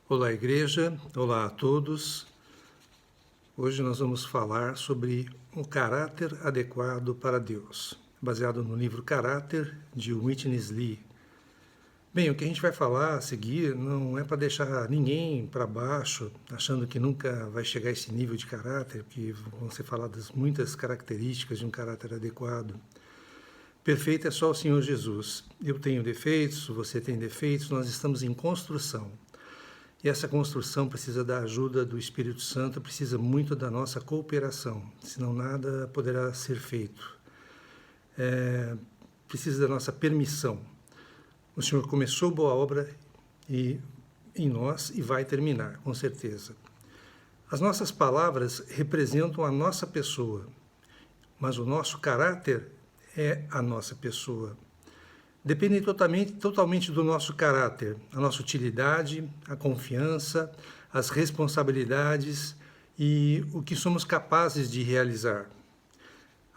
Olá, igreja. Olá a todos. Hoje nós vamos falar sobre o caráter adequado para Deus, baseado no livro Caráter, de Witness Lee. Bem, o que a gente vai falar a seguir não é para deixar ninguém para baixo, achando que nunca vai chegar a esse nível de caráter, que vão ser faladas muitas características de um caráter adequado. Perfeito é só o Senhor Jesus. Eu tenho defeitos, você tem defeitos, nós estamos em construção. E essa construção precisa da ajuda do Espírito Santo, precisa muito da nossa cooperação, senão nada poderá ser feito. Precisa da nossa permissão. O Senhor começou boa obra em nós e vai terminar, com certeza. As nossas palavras representam a nossa pessoa, mas o nosso caráter é a nossa pessoa. Depende totalmente do nosso caráter, a nossa utilidade, a confiança, as responsabilidades e o que somos capazes de realizar.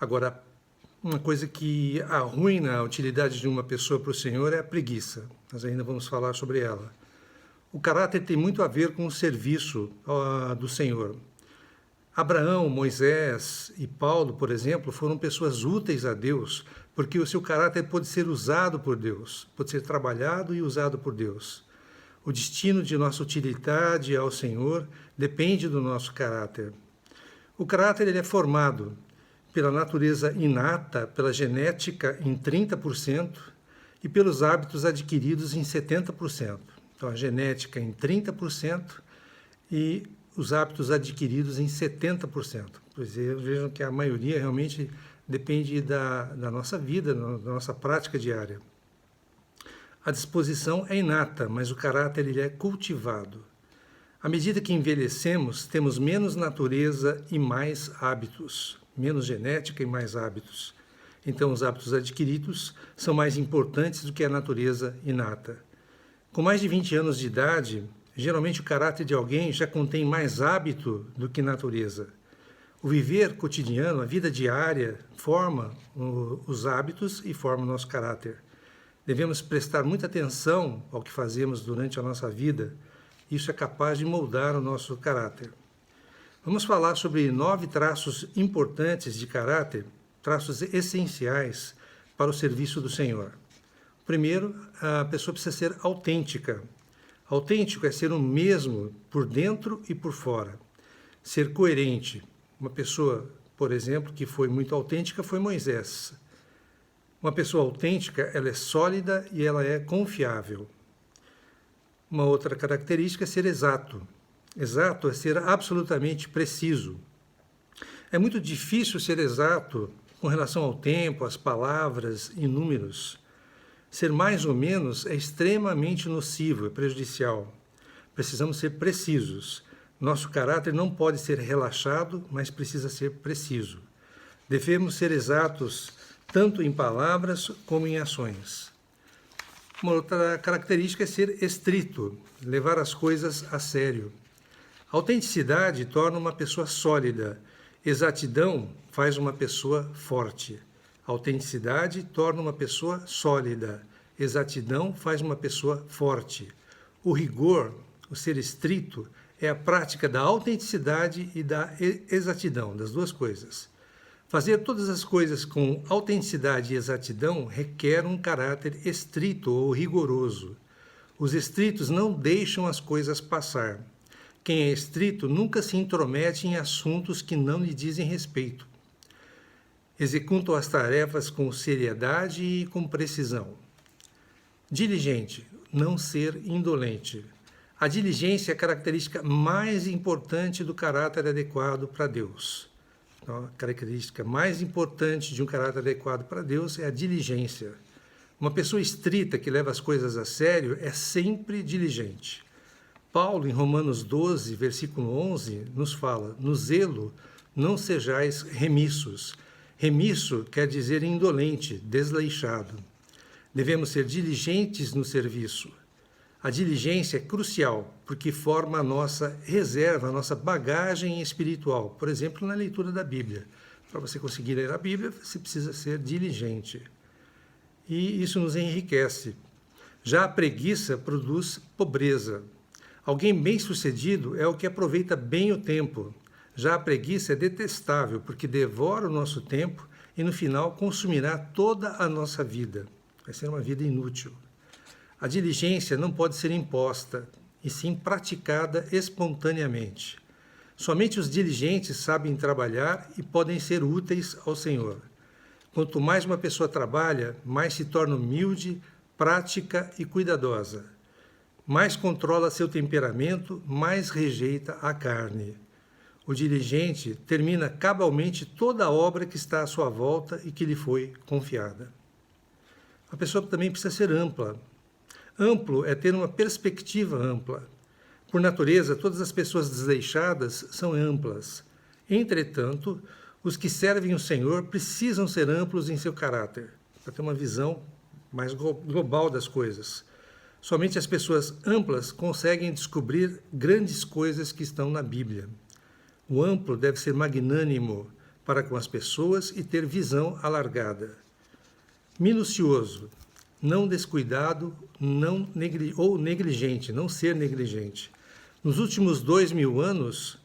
Agora, uma coisa que arruina a utilidade de uma pessoa para o Senhor é a preguiça. Nós ainda vamos falar sobre ela. O caráter tem muito a ver com o serviço do Senhor. Abraão, Moisés e Paulo, por exemplo, foram pessoas úteis a Deus, porque o seu caráter pode ser usado por Deus, pode ser trabalhado e usado por Deus. O destino de nossa utilidade ao Senhor depende do nosso caráter. O caráter ele é formado pela natureza inata, pela genética em 30% e pelos hábitos adquiridos em 70%. Então, a genética em 30% e os hábitos adquiridos em 70%. Pois vejam que a maioria realmente depende da nossa vida, da nossa prática diária. A disposição é inata, mas o caráter ele é cultivado. À medida que envelhecemos, temos menos natureza e mais hábitos, menos genética e mais hábitos. Então, os hábitos adquiridos são mais importantes do que a natureza inata. Com mais de 20 anos de idade, geralmente o caráter de alguém já contém mais hábito do que natureza. O viver cotidiano, a vida diária, forma os hábitos e forma o nosso caráter. Devemos prestar muita atenção ao que fazemos durante a nossa vida. Isso é capaz de moldar o nosso caráter. Vamos falar sobre 9 traços importantes de caráter, traços essenciais para o serviço do Senhor. Primeiro, a pessoa precisa ser autêntica. Autêntico é ser o mesmo por dentro e por fora. Ser coerente. Uma pessoa, por exemplo, que foi muito autêntica foi Moisés. Uma pessoa autêntica, ela é sólida e ela é confiável. Uma outra característica é ser exato. Exato é ser absolutamente preciso. É muito difícil ser exato com relação ao tempo, às palavras e números. Ser mais ou menos é extremamente nocivo, é prejudicial. Precisamos ser precisos. Nosso caráter não pode ser relaxado, mas precisa ser preciso. Devemos ser exatos tanto em palavras como em ações. Uma outra característica é ser estrito, levar as coisas a sério. A autenticidade torna uma pessoa sólida. Exatidão faz uma pessoa forte. A autenticidade torna uma pessoa sólida. Exatidão faz uma pessoa forte. O rigor, o ser estrito, é a prática da autenticidade e da exatidão, das duas coisas. Fazer todas as coisas com autenticidade e exatidão requer um caráter estrito ou rigoroso. Os estritos não deixam as coisas passar. Quem é estrito nunca se intromete em assuntos que não lhe dizem respeito. Executam as tarefas com seriedade e com precisão. Diligente, não ser indolente. A diligência é a característica mais importante do caráter adequado para Deus. Então, a característica mais importante de um caráter adequado para Deus é a diligência. Uma pessoa estrita que leva as coisas a sério é sempre diligente. Paulo, em Romanos 12, versículo 11, nos fala: no zelo não sejais remissos. Remisso quer dizer indolente, desleixado. Devemos ser diligentes no serviço. A diligência é crucial, porque forma a nossa reserva, a nossa bagagem espiritual. Por exemplo, na leitura da Bíblia. Para você conseguir ler a Bíblia, você precisa ser diligente. E isso nos enriquece. Já a preguiça produz pobreza. Alguém bem-sucedido é o que aproveita bem o tempo. Já a preguiça é detestável, porque devora o nosso tempo e, no final, consumirá toda a nossa vida. Vai ser uma vida inútil. A diligência não pode ser imposta, e sim praticada espontaneamente. Somente os diligentes sabem trabalhar e podem ser úteis ao Senhor. Quanto mais uma pessoa trabalha, mais se torna humilde, prática e cuidadosa. Mais controla seu temperamento, mais rejeita a carne. O diligente termina cabalmente toda a obra que está à sua volta e que lhe foi confiada. A pessoa também precisa ser ampla. Amplo é ter uma perspectiva ampla. Por natureza, todas as pessoas desleixadas são amplas. Entretanto, os que servem o Senhor precisam ser amplos em seu caráter, para ter uma visão mais global das coisas. Somente as pessoas amplas conseguem descobrir grandes coisas que estão na Bíblia. O amplo deve ser magnânimo para com as pessoas e ter visão alargada. Minucioso, não descuidado ou negligente, não ser negligente. Nos últimos 2000 anos,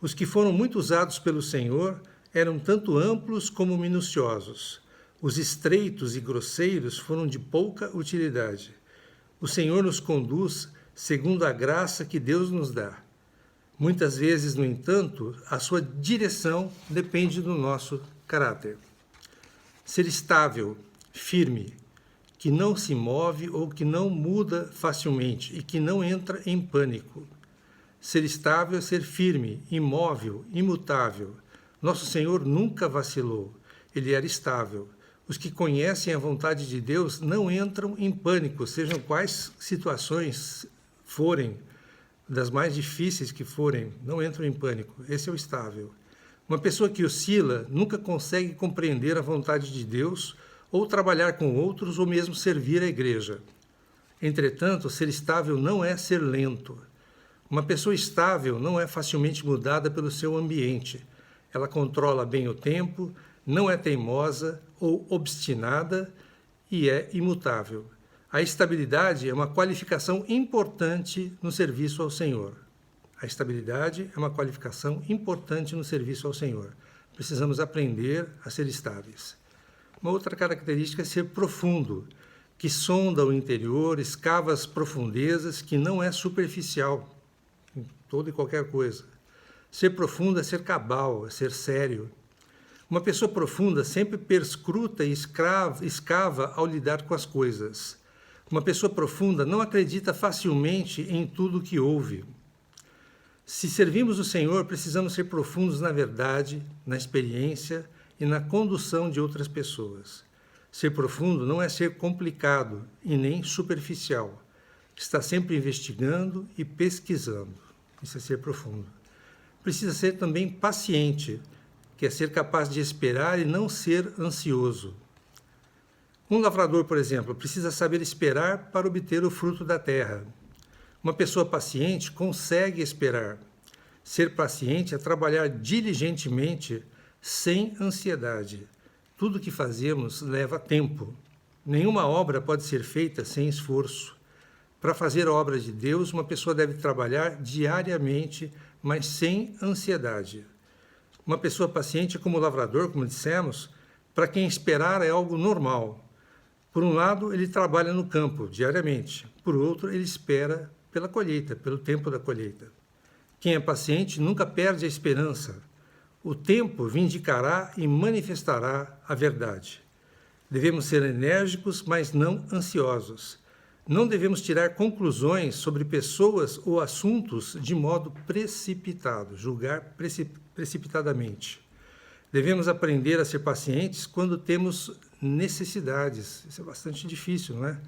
os que foram muito usados pelo Senhor eram tanto amplos como minuciosos. Os estreitos e grosseiros foram de pouca utilidade. O Senhor nos conduz segundo a graça que Deus nos dá. Muitas vezes, no entanto, a sua direção depende do nosso caráter. Ser estável, firme, que não se move ou que não muda facilmente e que não entra em pânico. Ser estável é ser firme, imóvel, imutável. Nosso Senhor nunca vacilou, ele era estável. Os que conhecem a vontade de Deus não entram em pânico, sejam quais situações forem, das mais difíceis que forem, não entram em pânico. Esse é o estável. Uma pessoa que oscila nunca consegue compreender a vontade de Deus ou trabalhar com outros ou mesmo servir a igreja. Entretanto, ser estável não é ser lento. Uma pessoa estável não é facilmente mudada pelo seu ambiente. Ela controla bem o tempo, não é teimosa ou obstinada e é imutável. A estabilidade é uma qualificação importante no serviço ao Senhor. A estabilidade é uma qualificação importante no serviço ao Senhor. Precisamos aprender a ser estáveis. Uma outra característica é ser profundo, que sonda o interior, escava as profundezas, que não é superficial em toda e qualquer coisa. Ser profundo é ser cabal, é ser sério. Uma pessoa profunda sempre perscruta e escava ao lidar com as coisas. Uma pessoa profunda não acredita facilmente em tudo o que ouve. Se servimos o Senhor, precisamos ser profundos na verdade, na experiência e na condução de outras pessoas. Ser profundo não é ser complicado e nem superficial. Está sempre investigando e pesquisando. Isso é ser profundo. Precisa ser também paciente, que é ser capaz de esperar e não ser ansioso. Um lavrador, por exemplo, precisa saber esperar para obter o fruto da terra. Uma pessoa paciente consegue esperar. Ser paciente é trabalhar diligentemente, sem ansiedade. Tudo que fazemos leva tempo. Nenhuma obra pode ser feita sem esforço. Para fazer a obra de Deus, uma pessoa deve trabalhar diariamente, mas sem ansiedade. Uma pessoa paciente é como o lavrador, como dissemos, para quem esperar é algo normal. Por um lado, ele trabalha no campo diariamente. Por outro, ele espera pela colheita, pelo tempo da colheita. Quem é paciente nunca perde a esperança. O tempo vindicará e manifestará a verdade. Devemos ser enérgicos, mas não ansiosos. Não devemos tirar conclusões sobre pessoas ou assuntos de modo precipitado, julgar precipitadamente. Devemos aprender a ser pacientes quando temos necessidades. Isso é bastante difícil, não é?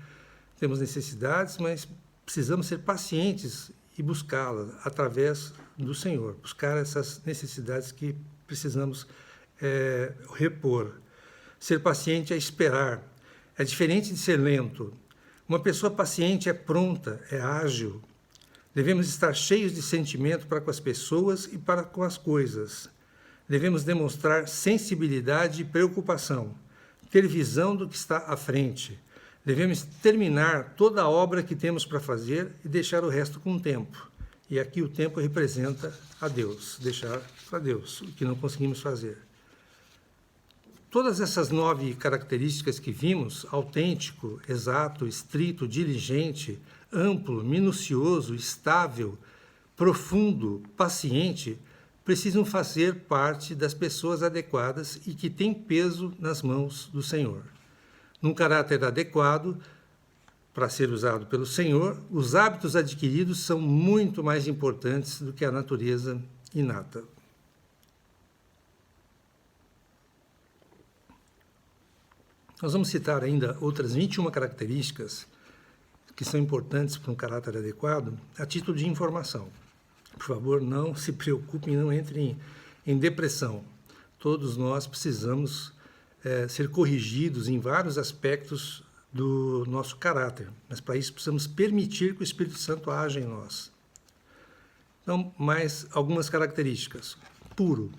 Temos necessidades, mas precisamos ser pacientes e buscá-las através do Senhor. Buscar essas necessidades que precisamos repor. Ser paciente é esperar. É diferente de ser lento. Uma pessoa paciente é pronta, é ágil. Devemos estar cheios de sentimento para com as pessoas e para com as coisas. Devemos demonstrar sensibilidade e preocupação, ter visão do que está à frente. Devemos terminar toda a obra que temos para fazer e deixar o resto com o tempo. E aqui o tempo representa a Deus, deixar para Deus o que não conseguimos fazer. Todas essas 9 características que vimos, autêntico, exato, estrito, diligente, amplo, minucioso, estável, profundo, paciente, precisam fazer parte das pessoas adequadas e que têm peso nas mãos do Senhor. Num caráter adequado, para ser usado pelo Senhor, os hábitos adquiridos são muito mais importantes do que a natureza inata. Nós vamos citar ainda outras 21 características que são importantes para um caráter adequado, a título de informação. Por favor, não se preocupem, não entrem em depressão. Todos nós precisamos ser corrigidos em vários aspectos do nosso caráter, mas para isso precisamos permitir que o Espírito Santo haja em nós. Então, mais algumas características. Puro,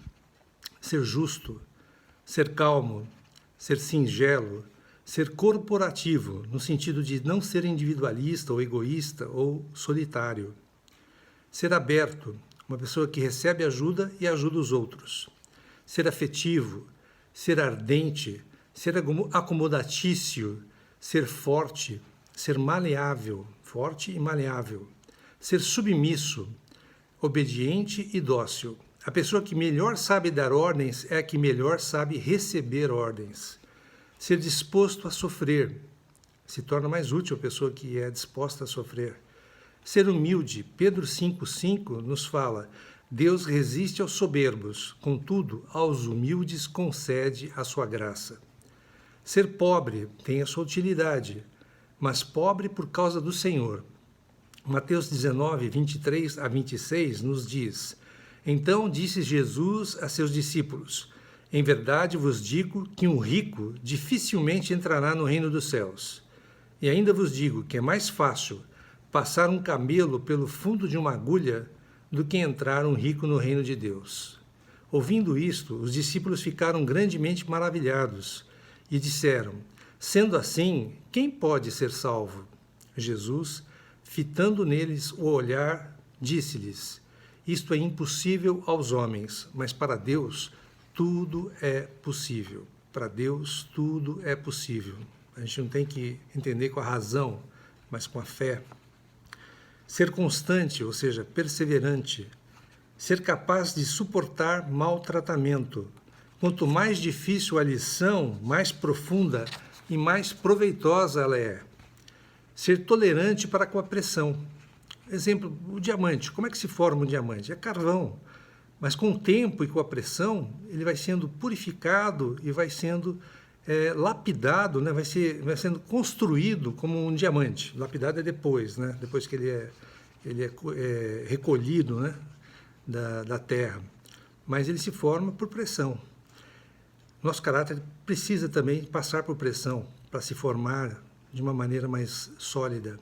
ser justo, ser calmo, ser singelo, ser corporativo, no sentido de não ser individualista ou egoísta ou solitário. Ser aberto, uma pessoa que recebe ajuda e ajuda os outros. Ser afetivo, ser ardente, ser acomodatício, ser forte, ser maleável, forte e maleável. Ser submisso, obediente e dócil. A pessoa que melhor sabe dar ordens é a que melhor sabe receber ordens. Ser disposto a sofrer. Se torna mais útil a pessoa que é disposta a sofrer. Ser humilde. Pedro 5,5 nos fala: Deus resiste aos soberbos, contudo, aos humildes concede a sua graça. Ser pobre tem a sua utilidade, mas pobre por causa do Senhor. Mateus 19, 23 a 26 nos diz: Então disse Jesus a seus discípulos: Em verdade vos digo que um rico dificilmente entrará no reino dos céus. E ainda vos digo que é mais fácil passar um camelo pelo fundo de uma agulha do que entrar um rico no reino de Deus. Ouvindo isto, os discípulos ficaram grandemente maravilhados e disseram: Sendo assim, quem pode ser salvo? Jesus, fitando neles o olhar, disse-lhes: Isto é impossível aos homens, mas para Deus tudo é possível. Para Deus tudo é possível. A gente não tem que entender com a razão, mas com a fé. Ser constante, ou seja, perseverante. Ser capaz de suportar maltratamento. Quanto mais difícil a lição, mais profunda e mais proveitosa ela é. Ser tolerante para com a pressão. Exemplo, o diamante. Como é que se forma um diamante? É carvão. Mas com o tempo e com a pressão, ele vai sendo purificado e vai sendo lapidado, né? vai sendo construído como um diamante. Lapidado é depois, né? Depois que ele é recolhido, né? da terra. Mas ele se forma por pressão. Nosso caráter precisa também passar por pressão para se formar de uma maneira mais sólida.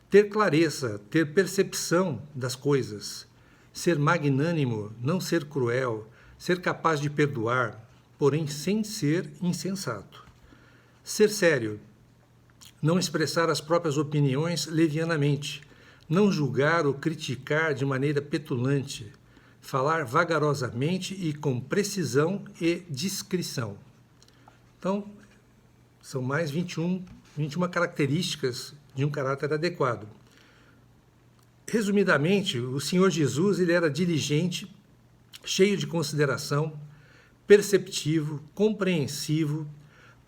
Ter clareza, ter percepção das coisas. Ser magnânimo, não ser cruel, ser capaz de perdoar, porém sem ser insensato. Ser sério, não expressar as próprias opiniões levianamente, não julgar ou criticar de maneira petulante, falar vagarosamente e com precisão e discrição. Então, são mais 21 características de um caráter adequado. Resumidamente, o Senhor Jesus ele era diligente, cheio de consideração, perceptivo, compreensivo,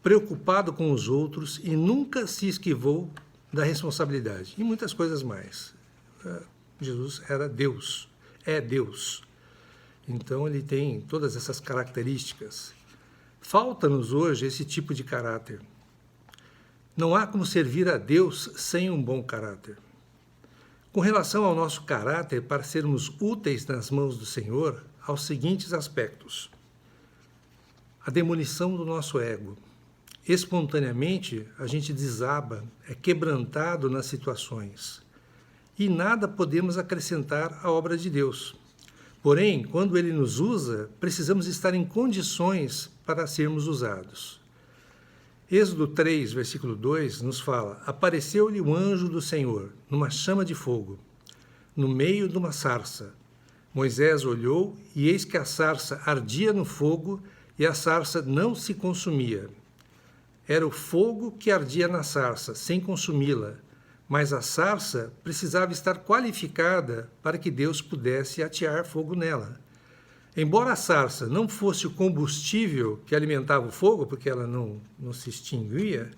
preocupado com os outros e nunca se esquivou da responsabilidade. E muitas coisas mais. Jesus era Deus, é Deus. Então ele tem todas essas características. Falta-nos hoje esse tipo de caráter. Não há como servir a Deus sem um bom caráter. Com relação ao nosso caráter, para sermos úteis nas mãos do Senhor, há os seguintes aspectos. A demolição do nosso ego. Espontaneamente, a gente desaba, é quebrantado nas situações. E nada podemos acrescentar à obra de Deus. Porém, quando Ele nos usa, precisamos estar em condições para sermos usados. Êxodo 3, versículo 2, nos fala: Apareceu-lhe o anjo do Senhor, numa chama de fogo. no meio de uma sarça. Moisés olhou, e eis que a sarça ardia no fogo, e a sarça não se consumia. Era o fogo que ardia na sarça, sem consumi-la, mas a sarça precisava estar qualificada para que Deus pudesse atear fogo nela. Embora a sarça não fosse o combustível que alimentava o fogo, porque ela não se extinguia,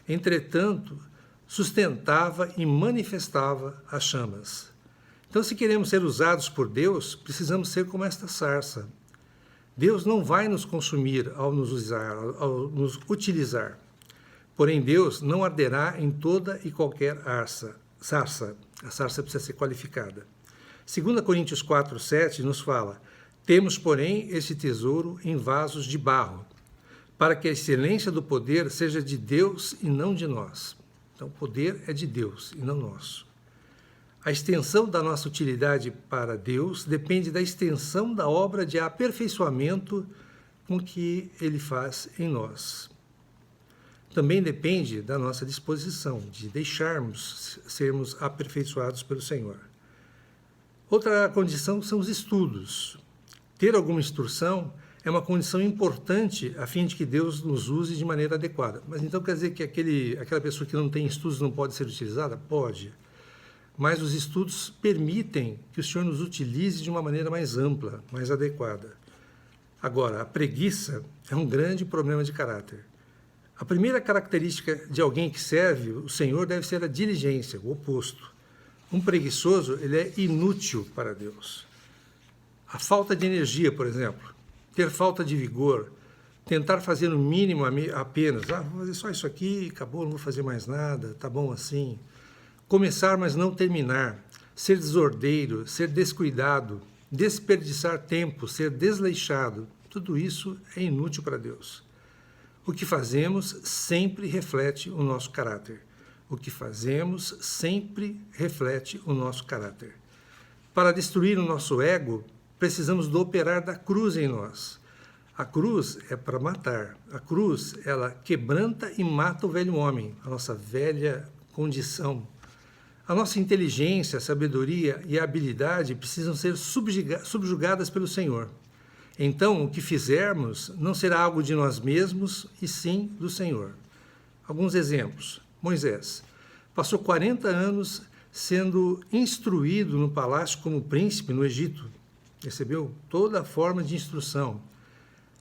entretanto, sustentava e manifestava as chamas. Então, se queremos ser usados por Deus, precisamos ser como esta sarça. Deus não vai nos consumir ao nos utilizar. Porém, Deus não arderá em toda e qualquer sarça. A sarça precisa ser qualificada. 2 Coríntios 4:7 nos fala: temos, porém, esse tesouro em vasos de barro, para que a excelência do poder seja de Deus e não de nós. Então, o poder é de Deus e não nosso. A extensão da nossa utilidade para Deus depende da extensão da obra de aperfeiçoamento com que Ele faz em nós. Também depende da nossa disposição, de deixarmos sermos aperfeiçoados pelo Senhor. Outra condição são os estudos. Ter alguma instrução é uma condição importante a fim de que Deus nos use de maneira adequada. Mas então quer dizer que aquela pessoa que não tem estudos não pode ser utilizada? Pode. Mas os estudos permitem que o Senhor nos utilize de uma maneira mais ampla, mais adequada. Agora, a preguiça é um grande problema de caráter. A primeira característica de alguém que serve o Senhor deve ser a diligência, o oposto. Um preguiçoso, ele é inútil para Deus. A falta de energia, por exemplo, ter falta de vigor, tentar fazer no mínimo apenas, vou fazer só isso aqui, acabou, não vou fazer mais nada, tá bom assim. Começar, mas não terminar, ser desordeiro, ser descuidado, desperdiçar tempo, ser desleixado, tudo isso é inútil para Deus. O que fazemos sempre reflete o nosso caráter. O que fazemos sempre reflete o nosso caráter. Para destruir o nosso ego, precisamos do operar da cruz em nós. A cruz é para matar. A cruz, ela quebranta e mata o velho homem, a nossa velha condição. A nossa inteligência, sabedoria e habilidade precisam ser subjugadas pelo Senhor. Então, o que fizermos não será algo de nós mesmos, e sim do Senhor. Alguns exemplos. Moisés passou 40 anos sendo instruído no palácio como príncipe no Egito. Recebeu toda a forma de instrução.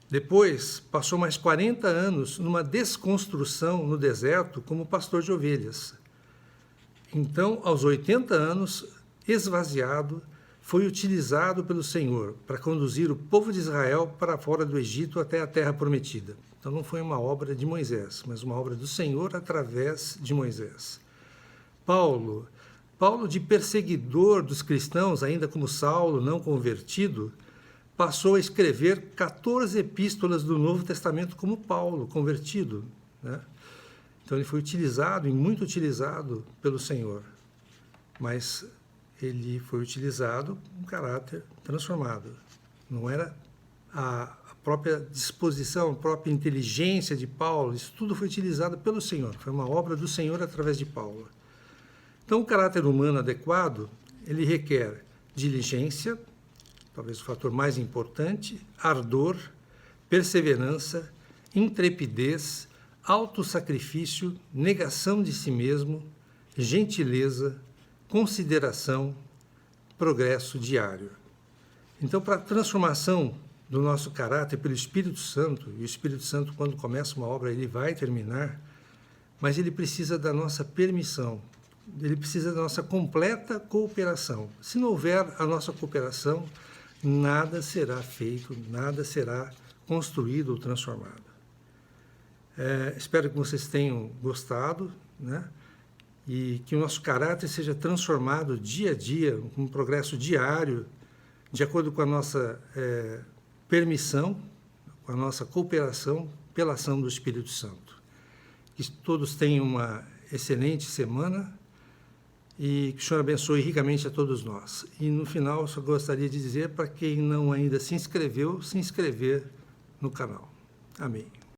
Depois, passou mais 40 anos numa desconstrução no deserto como pastor de ovelhas. Então, aos 80 anos, esvaziado, foi utilizado pelo Senhor para conduzir o povo de Israel para fora do Egito até a terra prometida. Então, não foi uma obra de Moisés, mas uma obra do Senhor através de Moisés. Paulo, de perseguidor dos cristãos, ainda como Saulo, não convertido, passou a escrever 14 epístolas do Novo Testamento como Paulo, convertido, né? Então, ele foi utilizado e muito utilizado pelo Senhor, mas ele foi utilizado com caráter transformado. Não era a própria disposição, a própria inteligência de Paulo, isso tudo foi utilizado pelo Senhor, foi uma obra do Senhor através de Paulo. Então, o caráter humano adequado, ele requer diligência, talvez o fator mais importante, ardor, perseverança, intrepidez, autossacrifício, negação de si mesmo, gentileza, consideração, progresso diário. Então, para a transformação do nosso caráter pelo Espírito Santo, e o Espírito Santo, quando começa uma obra, ele vai terminar, mas ele precisa da nossa permissão, ele precisa da nossa completa cooperação. Se não houver a nossa cooperação, nada será feito, nada será construído ou transformado. Espero que vocês tenham gostado, né? E que o nosso caráter seja transformado dia a dia, com um progresso diário, de acordo com a nossa permissão, com a nossa cooperação pela ação do Espírito Santo. Que todos tenham uma excelente semana e que o Senhor abençoe ricamente a todos nós. E no final, eu só gostaria de dizer para quem não ainda se inscreveu, se inscrever no canal. Amém.